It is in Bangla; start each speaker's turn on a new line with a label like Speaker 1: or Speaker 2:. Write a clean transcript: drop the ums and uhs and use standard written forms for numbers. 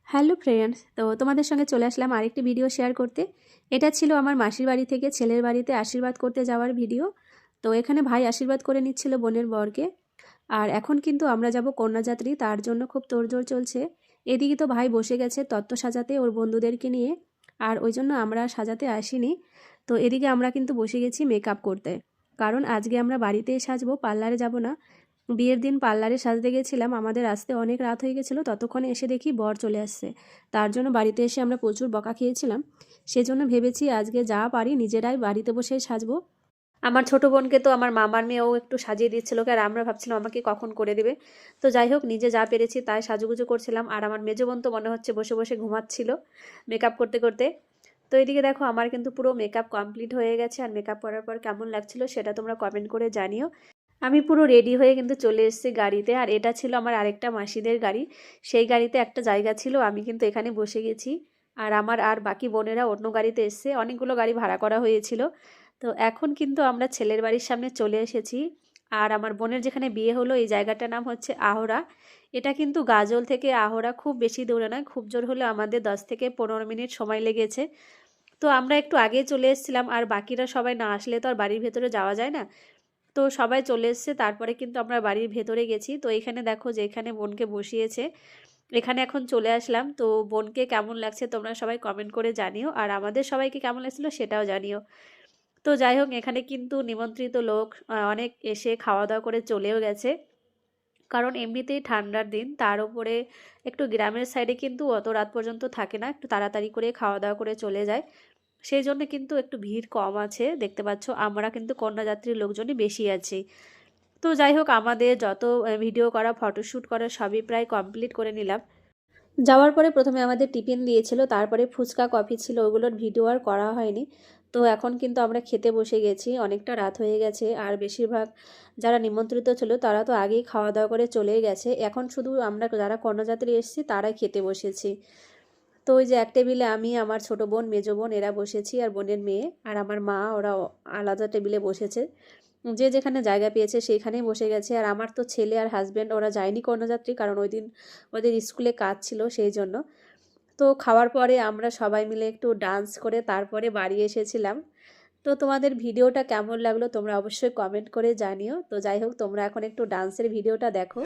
Speaker 1: হ্যালো ফ্রেন্ডস, তো তোমাদের সঙ্গে চলে আসলাম আরেকটি ভিডিও শেয়ার করতে। এটা ছিল আমার মাসির বাড়ি থেকে ছেলের বাড়িতে আশীর্বাদ করতে যাওয়ার ভিডিও। তো এখানে ভাই আশীর্বাদ করে নিচ্ছিল বোনের বরকে। আর এখন কিন্তু আমরা যাব কন্যাযাত্রী, তার জন্য খুব তোড়জোড় চলছে। এদিকে তো ভাই বসে গেছে তত্ত্ব সাজাতে ওর বন্ধুদেরকে নিয়ে, আর ওই জন্য আমরা সাজাতে আসিনি। তো এদিকে আমরা কিন্তু বসে গেছি মেকআপ করতে, কারণ আজকে আমরা বাড়িতেই সাজবো, পার্লারে যাব না। বিয়ের দিন পার্লারে সাজতে গেছিলাম, আমাদের আসতে অনেক রাত হয়ে গেছিলো, ততক্ষণে এসে দেখি বর চলে আসছে। তার জন্য বাড়িতে এসে আমরা প্রচুর বকা খেয়েছিলাম। সেজন্য ভেবেছি আজকে যা পারি নিজেরাই বাড়িতে বসে সাজবো। আমার ছোট বোনকে তো আমার মামার মেয়েও একটু সাজিয়ে দিচ্ছিল, আর আমরা ভাবছিলাম আমাকে কখন করে দেবে। তো যাই হোক, নিজে যা পেরেছি তাই সাজুগুজু করছিলাম। আর আমার মেজো বোন তো মনে হচ্ছে বসে বসে ঘুমাচ্ছিল মেকআপ করতে করতে। তো এদিকে দেখো, আমার কিন্তু পুরো মেকআপ কমপ্লিট হয়ে গেছে। আর মেকআপ করার পর কেমন লাগছিল সেটা তোমরা কমেন্ট করে জানিও। আমি পুরো রেডি হয়ে কিন্তু চলে এসেছি গাড়িতে। আর এটা ছিল আমার আরেকটা মাসিদের গাড়ি, সেই গাড়িতে একটা জায়গা ছিল, আমি কিন্তু এখানে বসে গেছি। আর আমার আর বাকি বোনেরা অন্য গাড়িতে এসছে, অনেকগুলো গাড়ি ভাড়া করা হয়েছিল। তো এখন কিন্তু আমরা ছেলের বাড়ির সামনে চলে এসেছি। আর আমার বোনের যেখানে বিয়ে হলো এই জায়গাটার নাম হচ্ছে আহরা। এটা কিন্তু গাজল থেকে আহরা খুব বেশি দূরে নয়, খুব জোর হলে আমাদের 10 থেকে 15 মিনিট সময় লেগেছে। তো আমরা একটু আগে চলে এসেছিলাম, আর বাকিরা সবাই না আসলে তো আর বাড়ির ভেতরে যাওয়া যায় না। তো সবাই চলে এসছে, তারপরে কিন্তু আমরা বাড়ির ভেতরে গেছি। তো এখানে দেখো যে এখানে বোনকে বসিয়েছে, এখানে এখন চলে আসলাম। তো বোনকে কেমন লাগছে তোমরা সবাই কমেন্ট করে জানিও, আর আমাদের সবাইকে কেমন লাগছিল সেটাও জানিও। তো যাই হোক, এখানে কিন্তু নিমন্ত্রিত লোক অনেক এসে খাওয়া দাওয়া করে চলেও গেছে, কারণ এমনিতেই ঠান্ডার দিন, তার উপরে একটু গ্রামের সাইডে কিন্তু অত রাত পর্যন্ত থাকে না, একটু তাড়াতাড়ি করে খাওয়া দাওয়া করে চলে যায়। সেই জন্য কিন্তু একটু ভিড় কম আছে, দেখতে পাচ্ছ। আমরা কিন্তু কন্যাযাত্রীর লোকজনই বেশি আছি। তো যাই হোক, আমাদের যত ভিডিও করা ফটোশ্যুট করা সবই প্রায় কমপ্লিট করে নিলাম। যাওয়ার পরে প্রথমে আমাদের টিফিন দিয়েছিল, তারপরে ফুচকা কফি ছিল, ওগুলোর ভিডিও আর করা হয়নি। তো এখন কিন্তু আমরা খেতে বসে গেছি, অনেকটা রাত হয়ে গেছে। আর বেশিরভাগ যারা নিমন্ত্রিত ছিল তারা তো আগেই খাওয়া দাওয়া করে চলেই গেছে, এখন শুধু আমরা যারা কর্ণযাত্রী এসেছি তারাই খেতে বসেছি। তো ওই যে এক টেবিলে আমি, আমার ছোট বোন, মেজো বোন এরা বসেছি, আর বোনের মেয়ে আর আমার মা, ওরা আলাদা টেবিলে বসেছে। যে যেখানে জায়গা পেয়েছে সেইখানেই বসে গেছে। আর আমার তো ছেলে আর হাজব্যান্ড ওরা যায়নি কর্ণযাত্রী, কারণ ওই দিন ওদের স্কুলে কাজ ছিল সেই জন্য। তো খাওয়ার পরে আমরা সবাই মিলে একটু ডান্স করে তারপরে বাড়ি এসেছিলাম। তো তোমাদের ভিডিওটা কেমন লাগলো তোমরা অবশ্যই কমেন্ট করে জানিও। তো যাই হোক, তোমরা এখন একটু ডান্সের ভিডিওটা দেখো।